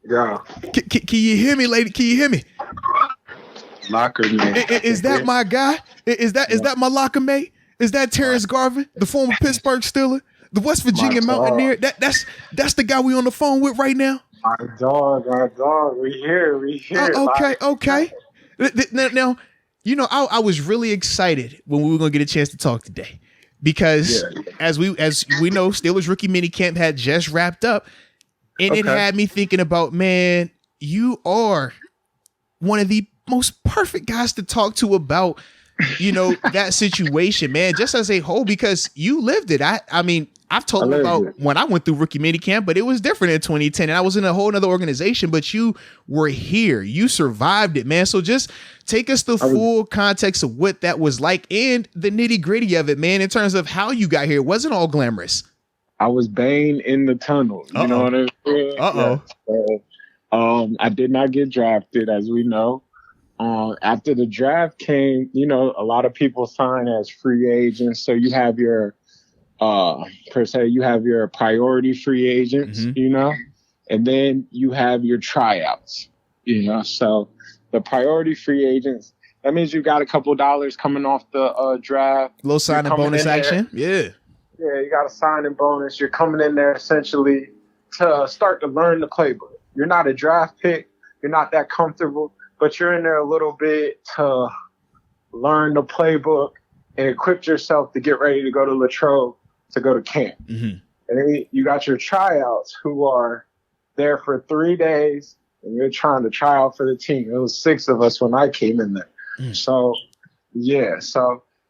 Yeah. Can you hear me, lady? Can you hear me? Locker man. Is that my guy? Is that my locker mate? Is that Terence Garvin, the former Pittsburgh Steeler, the West Virginia Mountaineer? That's the guy we on the phone with right now. My dog. We here. Okay. Now, I was really excited when we were gonna get a chance to talk today because as we know, Steelers Rookie Minicamp had just wrapped up, and it had me thinking about, man, you are one of the most perfect guys to talk to about, that situation, man, just as a whole, because you lived it. I mean, I've told you about when I went through rookie minicamp, but it was different in 2010 and I was in a whole nother organization, but you were here, you survived it, man. So just take us the full context of what that was like and the nitty gritty of it, man, in terms of how you got here. It wasn't all glamorous. I was Bane in the tunnel. You know what I mean? Uh-oh. Yeah. So, I did not get drafted, as we know. After the draft came, a lot of people sign as free agents. So you have your, you have your priority free agents, and then you have your tryouts, So the priority free agents, that means you got a couple dollars coming off the draft. Little signing bonus action. Yeah. Yeah, you got a signing bonus. You're coming in there essentially to start to learn the playbook. You're not a draft pick. You're not that comfortable, but you're in there a little bit to learn the playbook and equip yourself to get ready to go to Latrobe to go to camp. Mm-hmm. And then you got your tryouts who are there for 3 days and you're trying to try out for the team. It was 6 of us when I came in there. So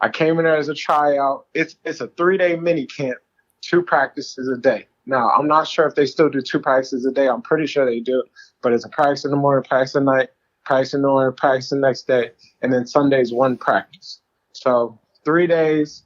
I came in there as a tryout. It's a 3-day mini camp, 2 practices a day. Now, I'm not sure if they still do 2 practices a day. I'm pretty sure they do, but it's a practice in the morning, practice at night, practice in the morning, practice the next day, and then Sunday's 1 practice. So 3 days,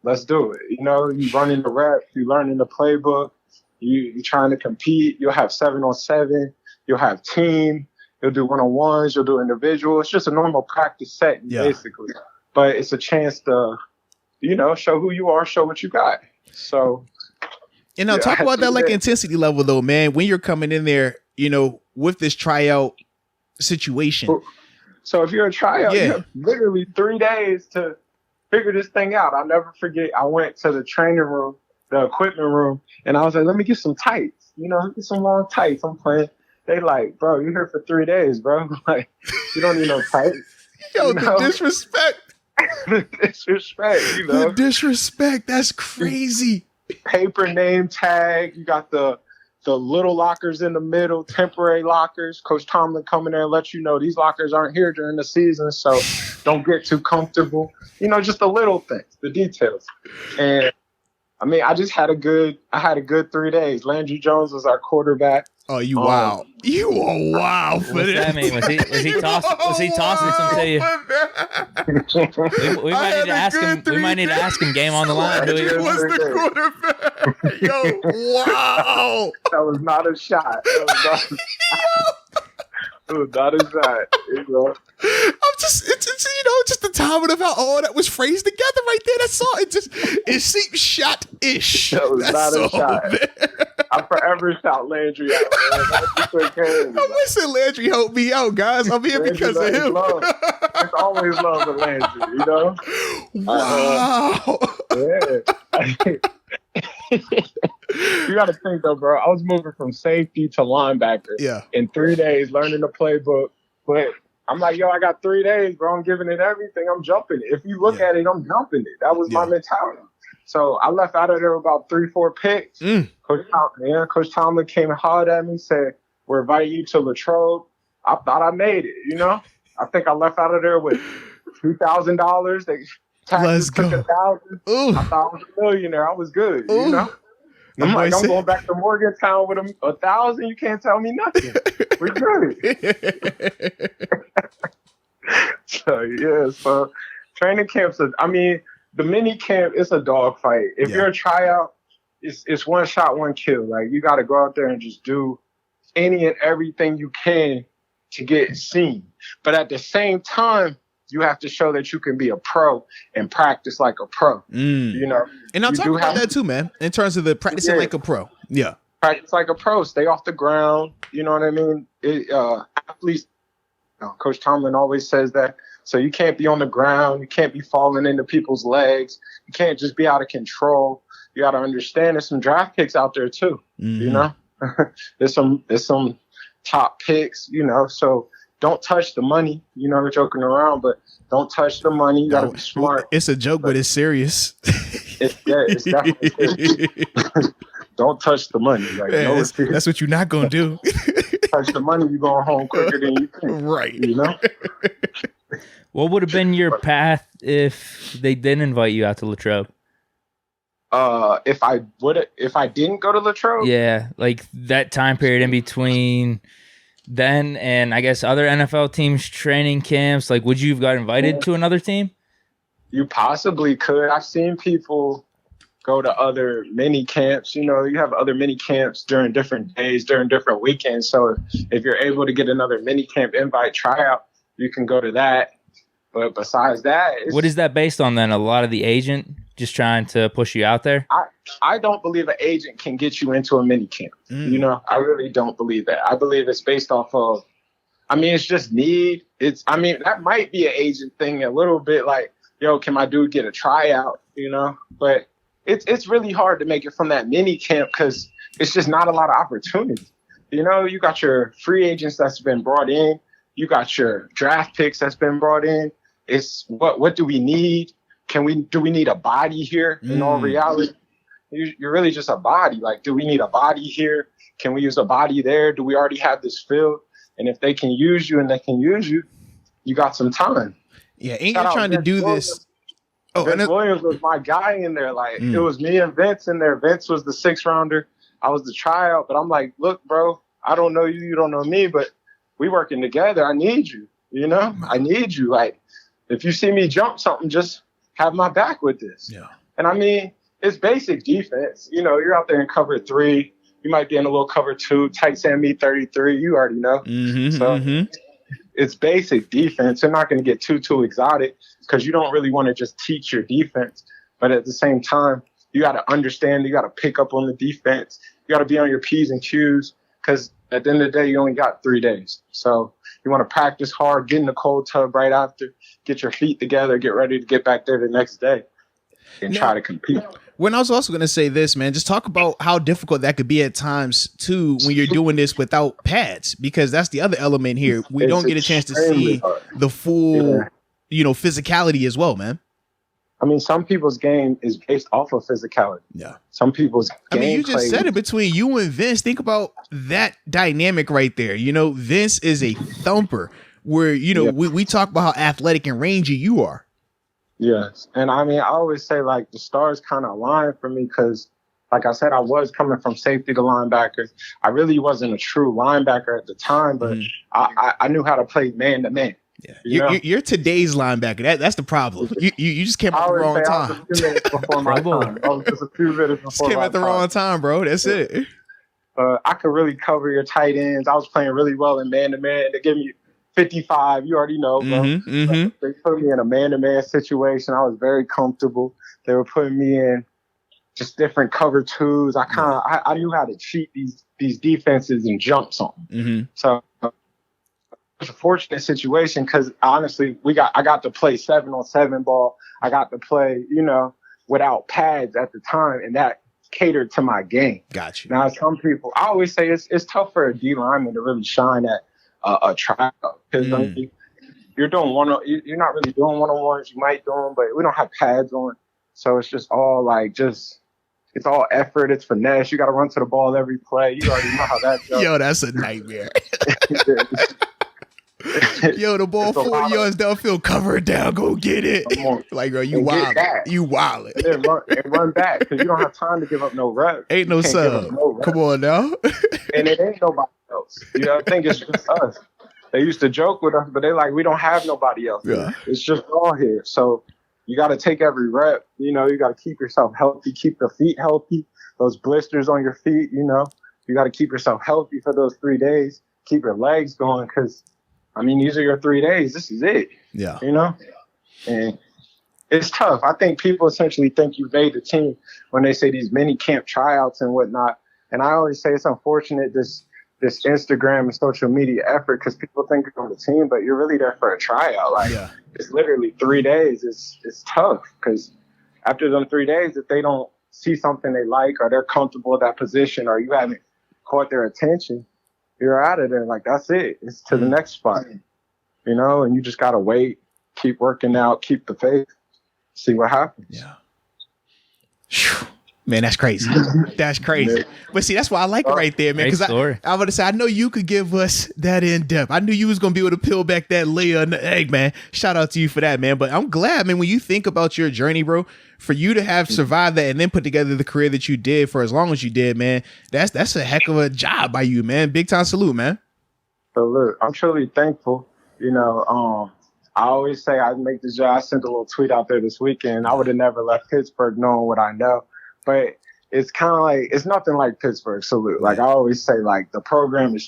let's do it. You running the reps, you learning the playbook, you trying to compete. You'll have 7-on-7, you'll have team, you'll do one-on-ones, you'll do individual. It's just a normal practice setting, basically. But it's a chance to, show who you are, show what you got. So. And now talk about that intensity level though, man, when you're coming in there, with this tryout situation. So if you're a tryout, you have literally 3 days to figure this thing out. I'll never forget. I went to the training room, the equipment room, and I was like, let me get some tights, get some long tights. I'm playing. They like, bro, you're here for 3 days, bro. Like, you don't need no tights. Yo, the disrespect. The disrespect. That's crazy. Paper name tag. You got the little lockers in the middle, temporary lockers. Coach Tomlin coming there and let you know these lockers aren't here during the season, so don't get too comfortable. Just the little things, the details. And I mean, I had a good 3 days. Landry Jones was our quarterback. Oh, you wow! You are wow for What's that mean? Was he tossing some to you? We might need to ask him. We might need to ask him. Game on the line. He was the quarterback. Yo, wow! That was not a shot. It was not a shot. I'm just, just the timing of how all that was phrased together right there. That's all. It seems shot-ish. That was not a shot. Man. I forever shout Landry out, man. Listen, Landry helped me out, guys. I'm here because of him. It's always love with Landry, Wow. You got to think, though, bro. I was moving from safety to linebacker in 3 days, learning the playbook. But I'm like, I got 3 days, bro. I'm giving it everything. I'm jumping it. If you look at it, I'm jumping it. That was my mentality. So I left out of there about 3-4 picks. Coach Tomlin came and hollered at me, said, we're inviting you to Latrobe. I thought I made it, I think I left out of there with $2,000. They taxes took $1,000. I thought I was a millionaire. I was good, I'm like, I'm going back to Morgantown with $1,000. You can't tell me nothing. We're good. So training camps, the mini camp is a dogfight. If you're a tryout, it's one shot, one kill. Like, you got to go out there and just do any and everything you can to get seen. But at the same time, you have to show that you can be a pro and practice like a pro. And I'll talk about that too, man, in terms of the practicing like a pro. Yeah. practice like a pro. Stay off the ground. You know what I mean? Athletes, Coach Tomlin always says that. So you can't be on the ground. You can't be falling into people's legs. You can't just be out of control. You got to understand there's some draft picks out there too. Mm-hmm. You know, there's some top picks. You know, so don't touch the money. You know, we're joking around, but don't touch the money. You got to be smart. It's a joke, but it's serious. It's definitely serious. Don't touch the money. Like, Man, that's what you're not gonna do. Touch the money, you're going home quicker than you think. Right. You know. What would have been your path if they didn't invite you out to Latrobe? If I didn't go to Latrobe, Yeah, like that time period in between then and I guess other NFL teams training camps. Like, would you have got invited to another team? you possibly could. I've seen people go to other mini camps. You know, you have other mini camps during different days, during different weekends. So if you're able to get another mini camp invite tryout, you can go to that. But besides that, what is that based on then? A lot of the agent just trying to push you out there? I don't believe an agent can get you into a mini camp. You know, I really don't believe that. I believe it's based off of, it's just need. That might be an agent thing a little bit, like, yo, can my dude get a tryout, you know? But it's really hard to make it from that mini camp because it's just not a lot of opportunity. You know, you got your free agents that's been brought in. You got your draft picks that's been brought in. It's what do we need? Do we need a body here? In all reality, you're really just a body. Like, do we need a body here? Can we use a body there? Do we already have this field? And if they can use you and they can use you, you got some time. Yeah, ain't you trying to do this? Oh, Vince Williams was my guy in there. Like, it was me and Vince in there. Vince was the 6th rounder. I was the tryout. But I'm like, look, bro, I don't know you. You don't know me. But we working together. I need you. You know, I need you. Like, if you see me jump something, just have my back with this. Yeah. And it's basic defense. You know, you're out there in cover 3. You might be in a little cover 2, tight sand me 33. You already know. It's basic defense. You're not going to get too exotic because you don't really want to just teach your defense. But at the same time, you got to understand. You got to pick up on the defense. You got to be on your P's and Q's because at the end of the day, you only got 3 days. So you want to practice hard, get in the cold tub right after, get your feet together, get ready to get back there the next day and try to compete. When I was also going to say this, man, just talk about how difficult that could be at times, too, when you're doing this without pads, because that's the other element here. We don't get a chance to see the full, physicality as well, man. Some people's game is based off of physicality. Yeah. Some people's game you just said it between you and Vince. Think about that dynamic right there. You know, Vince is a thumper where, we talk about how athletic and rangy you are. Yes. And I always say, like, the stars kind of aligned for me because, like I said, I was coming from safety to linebacker. I really wasn't a true linebacker at the time, but I knew how to play man-to-man. Yeah, you're today's linebacker. That's the problem. You just came at the wrong time. I was a few minutes before my time. I was just a few minutes before came at the wrong time, bro. That's it. I could really cover your tight ends. I was playing really well in man-to-man. They give me 55. You already know, bro. They put me in a man-to-man situation. I was very comfortable. They were putting me in just different cover 2s. I knew how to cheat these defenses and jump something. So it's a fortunate situation because honestly, I got to play 7-on-7 ball. I got to play, without pads at the time, and that catered to my game. Gotcha. Now, some people, I always say it's tough for a D lineman to really shine at a tryout because you're not really doing one-on-ones. You might do them, but we don't have pads on, so it's just all it's all effort. It's finesse. You got to run to the ball every play. You already know how that goes. Yo, that's a nightmare. Yo, the ball 4 yards downfield, cover it down, go get it. Like, bro, you wild. You wild. And run back because you don't have time to give up no reps. Ain't no sub. Come on now. And it ain't nobody else. I think it's just us. They used to joke with us, but they're like, we don't have nobody else. Yeah. It's just all here. So you got to take every rep. You got to keep yourself healthy, keep the feet healthy, those blisters on your feet, you got to keep yourself healthy for those 3 days, keep your legs going because, these are your 3 days. This is it. Yeah. And it's tough. I think people essentially think you've made the team when they say these mini camp tryouts and whatnot. And I always say it's unfortunate this Instagram and social media effort because people think you're on the team, but you're really there for a tryout. Like it's literally 3 days. It's tough because after them 3 days, if they don't see something they like or they're comfortable at that position or you haven't caught their attention, you're out of there. Like that's it. It's to the next spot, you know. And you just gotta wait, keep working out, keep the faith, see what happens. Yeah. Man, that's crazy. That's crazy. But see, that's why I like it right there, man. Because I was going to say, I know you could give us that in depth. I knew you was going to be able to peel back that layer in the egg, man. Shout out to you for that, man. But I'm glad, man, when you think about your journey, bro, for you to have survived that and then put together the career that you did for as long as you did, man, that's a heck of a job by you, man. Big time salute, man. So look, I'm truly thankful. You know, I always say I make the job. I sent a little tweet out there this weekend. I would have never left Pittsburgh knowing what I know. But it's kind of like, it's nothing like Pittsburgh salute. Like I always say, like the program is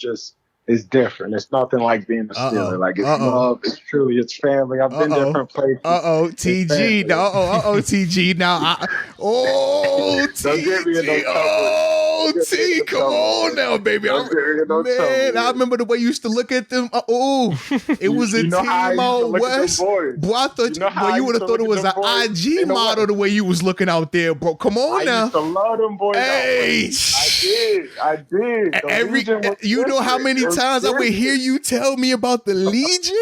different. It's nothing like being a Steeler. Like it's love, it's truly, it's family. I've been different places. TG. TG. Now, TG. T, come on now, baby. I remember the way you used to look at them. It was a team out west. Boy, I thought you would have thought it was an IG model the way you was looking out there, bro. Come on now. I used to love them boys. Hey, I did. You know how many times I would hear you tell me about the Legion?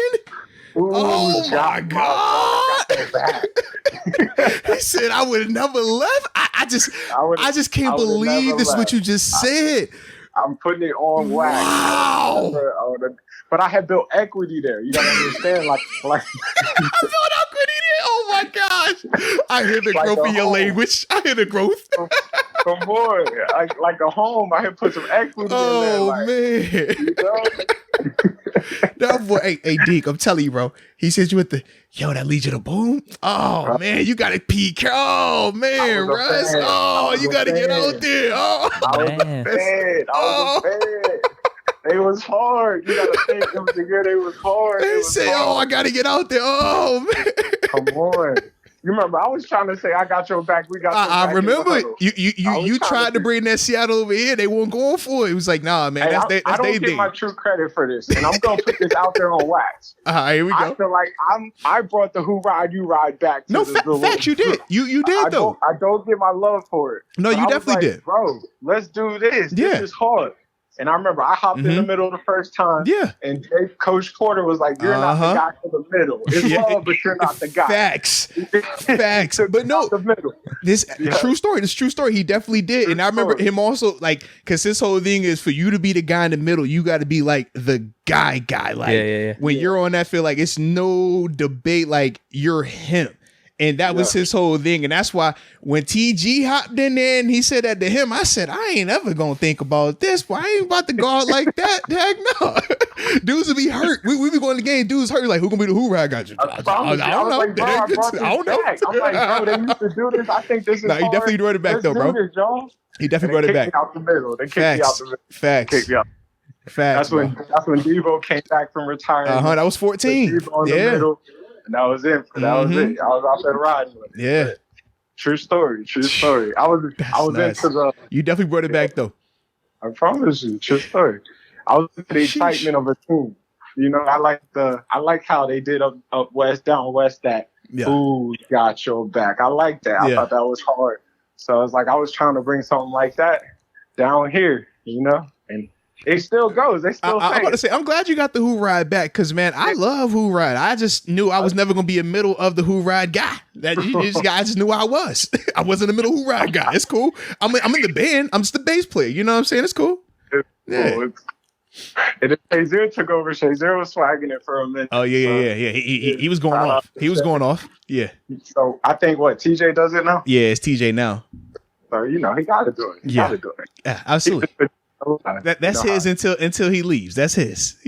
Ooh, oh my God! He said I would have never left. I just can't believe this is what you just said. I'm putting it on wax. Wow! But I had built equity there. You gotta understand, like I built equity there. Oh my gosh! I hear the growth in your language. I hear the growth. Come on, like a home. I had put some equity in there. Oh man! You know? That boy, hey Deke, I'm telling you, bro. He says you with the that Legion of Boom. Oh man, you gotta peek. Oh man, Russ. Oh, you gotta get out there. Oh, I was a fan. It was hard. You gotta think it was the year they was hard. They say, I gotta get out there. Oh man. Come on. You remember, I was trying to say, I got your back. We got your back. I remember you tried to bring that Seattle over here. They weren't going for it. It was like, nah, man, that's I don't get my true credit for this, and I'm gonna put this out there on wax. Here we go. I feel like I brought the Who Ride You Ride back. To facts, you did. You did though. I don't get my love for it. No, you definitely did, bro. Let's do this. Yeah. This is hard. And I remember I hopped in the middle the first time. Yeah. And Coach Porter was like, you're not the guy for the middle. It's love, but you're not the guy. Facts. But no, this true story. This true story. He definitely did. And I remember him also, like, because his whole thing is for you to be the guy in the middle, you got to be like the guy. Like when you're on that field, like it's no debate, like you're him. And that was his whole thing. And that's why when TG hopped in there and he said that to him, I said, I ain't ever going to think about this. Boy, I ain't about to guard like that. Heck no. Dudes will be hurt. We be going to the game. Dudes hurt. Like, who going to be the Who Ride? I don't know. I'm like, bro, they used to do this. I think this is he definitely brought it back, though, bro. He definitely brought it back. Out the middle. They kicked me out the middle. Facts. That's when Devo came back from retirement. That was 14. Yeah. And that was it. That was it. I was out there riding with it. Yeah. True story. I was nice. Into the. You definitely brought it back though. I promise you. True story. I was into the excitement of a team. You know, I like how they did up west, down west that who got your back. I like that. I thought that was hard. So it's like I was trying to bring something like that down here, you know? And it still goes. They still I'm about to say, I'm glad you got the Who Ride back because, man, I love Who Ride. I just knew I was never going to be a middle of the Who Ride guy. I just knew I was. I wasn't a middle Who Ride guy. It's cool. I'm in the band. I'm just the bass player. You know what I'm saying? It's cool. Cool. Shazier took over. Shazier was swagging it for a minute. Oh, yeah. He was going off. He was going off. Yeah. So I think TJ does it now? Yeah, it's TJ now. So, he got to do it. Yeah, absolutely. That's his until he leaves. That's his.